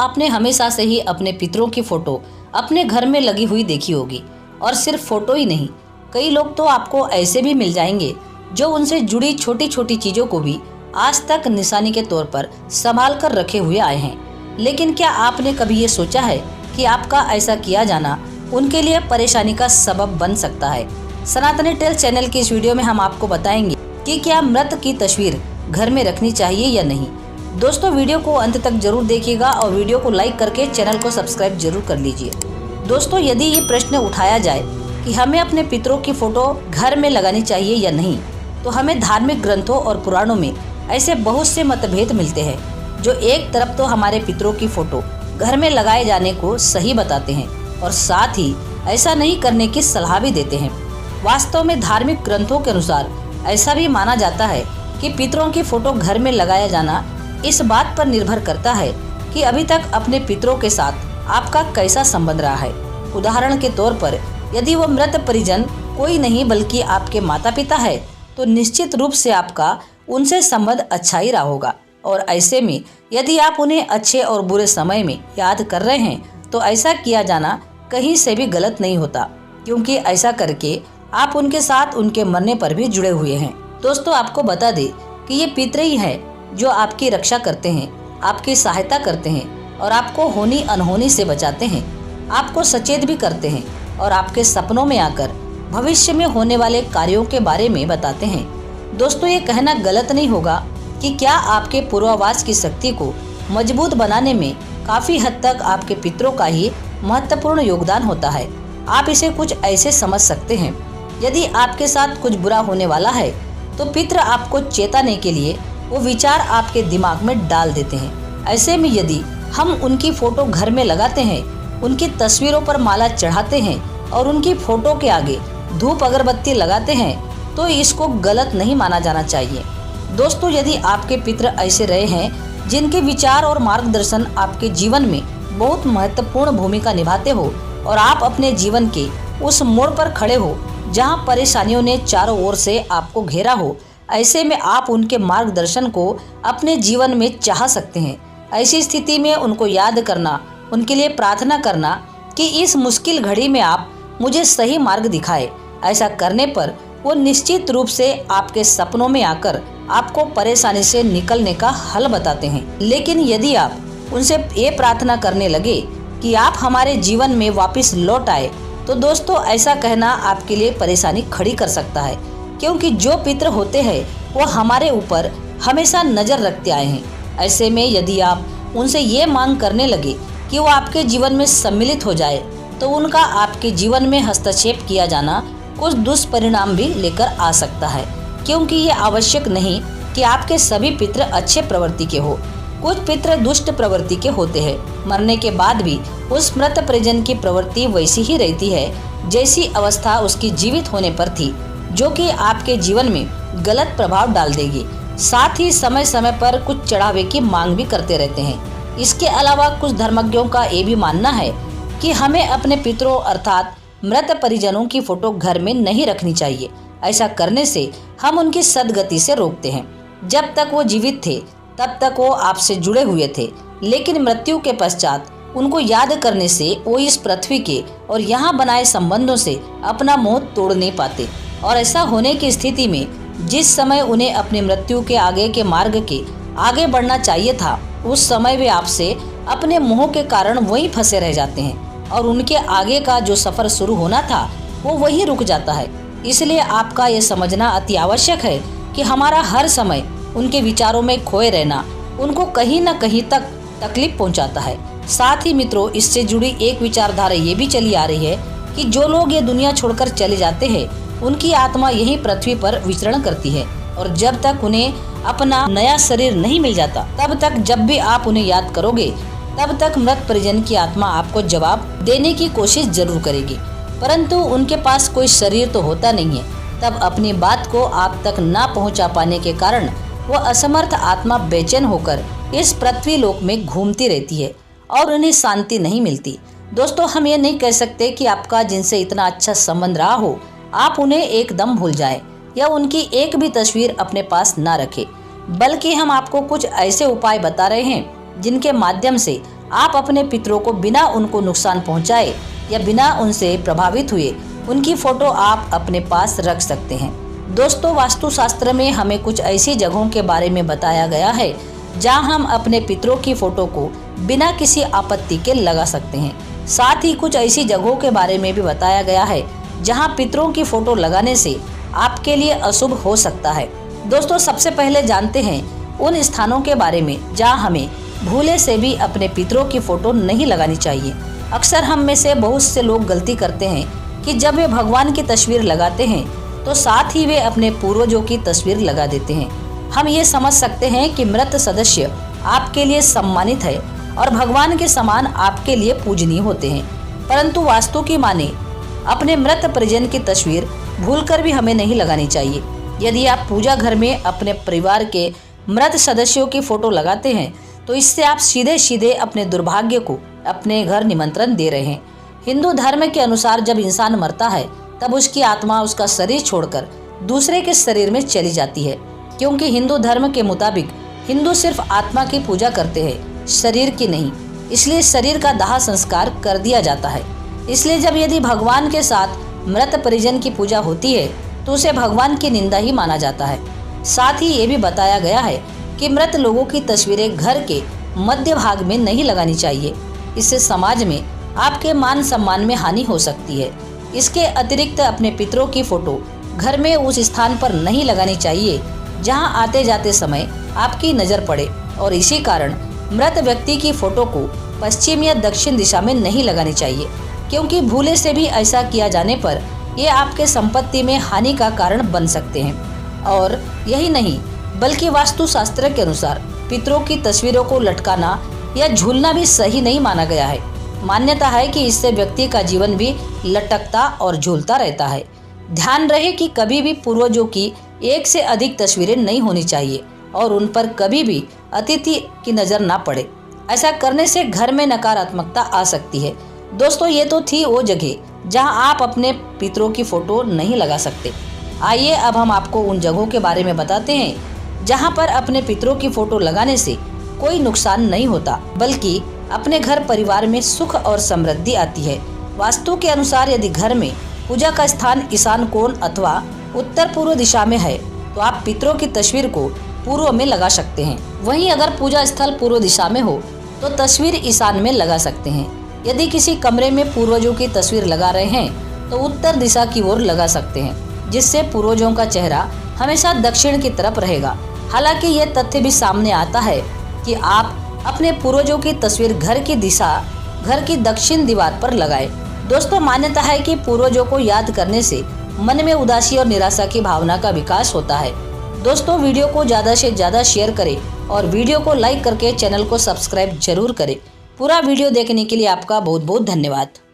आपने हमेशा से ही अपने पितरों की फोटो अपने घर में लगी हुई देखी होगी। और सिर्फ फोटो ही नहीं, कई लोग तो आपको ऐसे भी मिल जाएंगे जो उनसे जुड़ी छोटी छोटी चीजों को भी आज तक निशानी के तौर पर संभाल कर रखे हुए आए हैं। लेकिन क्या आपने कभी ये सोचा है कि आपका ऐसा किया जाना उनके लिए परेशानी का सबब बन सकता है? सनातनी टेल्स चैनल की इस वीडियो में हम आपको बताएंगे कि क्या मृत की तस्वीर घर में रखनी चाहिए या नहीं। दोस्तों, वीडियो को अंत तक जरूर देखिएगा और वीडियो को लाइक करके चैनल को सब्सक्राइब जरूर कर लीजिए। दोस्तों, यदि ये प्रश्न उठाया जाए कि हमें अपने पितरों की फोटो घर में लगानी चाहिए या नहीं, तो हमें धार्मिक ग्रंथों और पुराणों में ऐसे बहुत से मतभेद मिलते हैं जो एक तरफ तो हमारे पितरों की फोटो घर में लगाए जाने को सही बताते हैं और साथ ही ऐसा नहीं करने की सलाह भी देते हैं। वास्तव में धार्मिक ग्रंथों के अनुसार ऐसा भी माना जाता है कि पितरों की फोटो घर में लगाया जाना इस बात पर निर्भर करता है कि अभी तक अपने पितरों के साथ आपका कैसा संबंध रहा है। उदाहरण के तौर पर यदि वो मृत परिजन कोई नहीं बल्कि आपके माता पिता है, तो निश्चित रूप से आपका उनसे संबंध अच्छा ही रहा होगा। और ऐसे में यदि आप उन्हें अच्छे और बुरे समय में याद कर रहे हैं, तो ऐसा किया जाना कहीं से भी गलत नहीं होता, क्योंकि ऐसा करके आप उनके साथ उनके मरने पर भी जुड़े हुए हैं। दोस्तों, आपको बता दें कि ये पितर ही है जो आपकी रक्षा करते हैं, आपकी सहायता करते हैं और आपको होनी अनहोनी से बचाते हैं, आपको सचेत भी करते हैं और आपके सपनों में आकर भविष्य में होने वाले कार्यों के बारे में बताते हैं। दोस्तों, ये कहना गलत नहीं होगा कि क्या आपके पूर्वाभास की शक्ति को मजबूत बनाने में काफी हद तक आपके पितरों का ही महत्वपूर्ण योगदान होता है। आप इसे कुछ ऐसे समझ सकते हैं, यदि आपके साथ कुछ बुरा होने वाला है तो पितर आपको चेताने के लिए वो विचार आपके दिमाग में डाल देते हैं। ऐसे में यदि हम उनकी फोटो घर में लगाते हैं, उनकी तस्वीरों पर माला चढ़ाते हैं और उनकी फोटो के आगे धूप अगरबत्ती लगाते हैं, तो इसको गलत नहीं माना जाना चाहिए। दोस्तों, यदि आपके पितर ऐसे रहे हैं जिनके विचार और मार्गदर्शन आपके जीवन में बहुत महत्वपूर्ण भूमिका निभाते हो और आप अपने जीवन के उस मोड़ पर खड़े हो जहां परेशानियों ने चारों ओर से आपको घेरा हो, ऐसे में आप उनके मार्गदर्शन को अपने जीवन में चाह सकते हैं। ऐसी स्थिति में उनको याद करना, उनके लिए प्रार्थना करना कि इस मुश्किल घड़ी में आप मुझे सही मार्ग दिखाए। ऐसा करने पर वो निश्चित रूप से आपके सपनों में आकर आपको परेशानी से निकलने का हल बताते हैं। लेकिन यदि आप उनसे ये प्रार्थना करने लगे कि आप हमारे जीवन में वापस लौट आए, तो दोस्तों ऐसा कहना आपके लिए परेशानी खड़ी कर सकता है, क्योंकि जो पितर होते हैं वो हमारे ऊपर हमेशा नजर रखते आए हैं। ऐसे में यदि आप उनसे ये मांग करने लगे कि वो आपके जीवन में सम्मिलित हो जाए, तो उनका आपके जीवन में हस्तक्षेप किया जाना कुछ दुष्परिणाम भी लेकर आ सकता है, क्योंकि ये आवश्यक नहीं कि आपके सभी पितर अच्छे प्रवृत्ति के हो। कुछ पितर दुष्ट प्रवृत्ति के होते हैं। मरने के बाद भी उस मृत परिजन की प्रवृत्ति वैसी ही रहती है जैसी अवस्था उसकी जीवित होने पर थी, जो कि आपके जीवन में गलत प्रभाव डाल देगी। साथ ही समय समय पर कुछ चढ़ावे की मांग भी करते रहते हैं। इसके अलावा कुछ धर्मज्ञों का ये भी मानना है कि हमें अपने पितरों अर्थात मृत परिजनों की फोटो घर में नहीं रखनी चाहिए। ऐसा करने से हम उनकी सदगति से रोकते हैं। जब तक वो जीवित थे तब तक वो आपसे जुड़े हुए थे, लेकिन मृत्यु के पश्चात उनको याद करने से वो इस पृथ्वी के और यहाँ बनाए संबंधों से अपना मोह तोड़ नहीं पाते। और ऐसा होने की स्थिति में जिस समय उन्हें अपनी मृत्यु के आगे के मार्ग के आगे बढ़ना चाहिए था, उस समय वे आपसे अपने मोह के कारण वहीं फंसे रह जाते हैं और उनके आगे का जो सफर शुरू होना था वो वहीं रुक जाता है। इसलिए आपका ये समझना अति आवश्यक है कि हमारा हर समय उनके विचारों में खोए रहना उनको कहीं न कहीं तक तकलीफ पहुंचाता है। साथ ही मित्रों, इससे जुड़ी एक विचारधारा ये भी चली आ रही है कि जो लोग ये दुनिया छोड़कर चले जाते हैं, उनकी आत्मा यही पृथ्वी पर विचरण करती है और जब तक उन्हें अपना नया शरीर नहीं मिल जाता, तब तक जब भी आप उन्हें याद करोगे, तब तक मृत परिजन की आत्मा आपको जवाब देने की कोशिश जरूर करेगी, परंतु उनके पास कोई शरीर तो होता नहीं है। तब अपनी बात को आप तक ना पहुंचा पाने के कारण वह असमर्थ आत्मा बेचैन होकर इस पृथ्वी लोक में घूमती रहती है और उन्हें शांति नहीं मिलती। दोस्तों, हम ये नहीं कह सकते कि आपका जिनसे इतना अच्छा संबंध रहा हो आप उन्हें एकदम भूल जाएं या उनकी एक भी तस्वीर अपने पास ना रखें, बल्कि हम आपको कुछ ऐसे उपाय बता रहे हैं जिनके माध्यम से आप अपने पितरों को बिना उनको नुकसान पहुंचाए या बिना उनसे प्रभावित हुए उनकी फोटो आप अपने पास रख सकते हैं। दोस्तों, वास्तुशास्त्र में हमें कुछ ऐसी जगहों के बारे में बताया गया है जहां हम अपने पितरों की फोटो को बिना किसी आपत्ति के लगा सकते हैं। साथ ही कुछ ऐसी जगहों के बारे में भी बताया गया है जहां पितरों की फोटो लगाने से आपके लिए अशुभ हो सकता है। दोस्तों, सबसे पहले जानते हैं उन स्थानों के बारे में जहां हमें भूले से भी अपने पितरों की फोटो नहीं लगानी चाहिए। अक्सर हम में से बहुत से लोग गलती करते हैं कि जब वे भगवान की तस्वीर लगाते हैं तो साथ ही वे अपने पूर्वजों की तस्वीर लगा देते हैं। हम ये समझ सकते हैं कि मृत सदस्य आपके लिए सम्मानित है और भगवान के समान आपके लिए पूजनीय होते हैं, परंतु वास्तु की माने अपने मृत परिजन की तस्वीर भूलकर भी हमें नहीं लगानी चाहिए। यदि आप पूजा घर में अपने परिवार के मृत सदस्यों की फोटो लगाते हैं तो इससे आप सीधे सीधे अपने दुर्भाग्य को अपने घर निमंत्रण दे रहे हैं। हिंदू धर्म के अनुसार जब इंसान मरता है तब उसकी आत्मा उसका शरीर छोड़कर दूसरे के शरीर में चली जाती है, क्योंकि हिंदू धर्म के मुताबिक हिंदू सिर्फ आत्मा की पूजा करते हैं, शरीर की नहीं। इसलिए शरीर का दाह संस्कार कर दिया जाता है। इसलिए जब यदि भगवान के साथ मृत परिजन की पूजा होती है तो उसे भगवान की निंदा ही माना जाता है। साथ ही ये भी बताया गया है कि मृत लोगों की तस्वीरें घर के मध्य भाग में नहीं लगानी चाहिए। इससे समाज में आपके मान सम्मान में हानि हो सकती है। इसके अतिरिक्त अपने पितरों की फोटो घर में उस स्थान पर नहीं लगानी चाहिए जहां आते जाते समय आपकी नज़र पड़े, और इसी कारण मृत व्यक्ति की फोटो को पश्चिम या दक्षिण दिशा में नहीं लगानी चाहिए, क्योंकि भूले से भी ऐसा किया जाने पर ये आपके संपत्ति में हानि का कारण बन सकते हैं। और यही नहीं बल्कि वास्तुशास्त्र के अनुसार पितरों की तस्वीरों को लटकाना या झूलना भी सही नहीं माना गया है। मान्यता है कि इससे व्यक्ति का जीवन भी लटकता और झूलता रहता है। ध्यान रहे कि कभी भी पूर्वजों की एक से अधिक तस्वीरें नहीं होनी चाहिए और उन पर कभी भी अतिथि की नज़र ना पड़े। ऐसा करने से घर में नकारात्मकता आ सकती है। दोस्तों, ये तो थी वो जगह जहां आप अपने पितरों की फोटो नहीं लगा सकते। आइए अब हम आपको उन जगहों के बारे में बताते हैं जहां पर अपने पितरों की फोटो लगाने से कोई नुकसान नहीं होता, बल्कि अपने घर परिवार में सुख और समृद्धि आती है। वास्तु के अनुसार यदि घर में पूजा का स्थान ईशान कोण अथवा उत्तर पूर्व दिशा में है तो आप पितरों की तस्वीर को पूर्व में लगा सकते हैं। वहीं अगर पूजा स्थल पूर्व दिशा में हो तो तस्वीर ईशान में लगा सकते हैं। यदि किसी कमरे में पूर्वजों की तस्वीर लगा रहे हैं तो उत्तर दिशा की ओर लगा सकते हैं, जिससे पूर्वजों का चेहरा हमेशा दक्षिण की तरफ रहेगा। हालांकि ये तथ्य भी सामने आता है कि आप अपने पूर्वजों की तस्वीर घर की दक्षिण दीवार पर लगाएं। दोस्तों, मान्यता है कि पूर्वजों को याद करने से मन में उदासी और निराशा की भावना का विकास होता है। दोस्तों, वीडियो को ज़्यादा से ज़्यादा शेयर करें और वीडियो को लाइक करके चैनल को सब्सक्राइब जरूर करें। पूरा वीडियो देखने के लिए आपका बहुत बहुत धन्यवाद।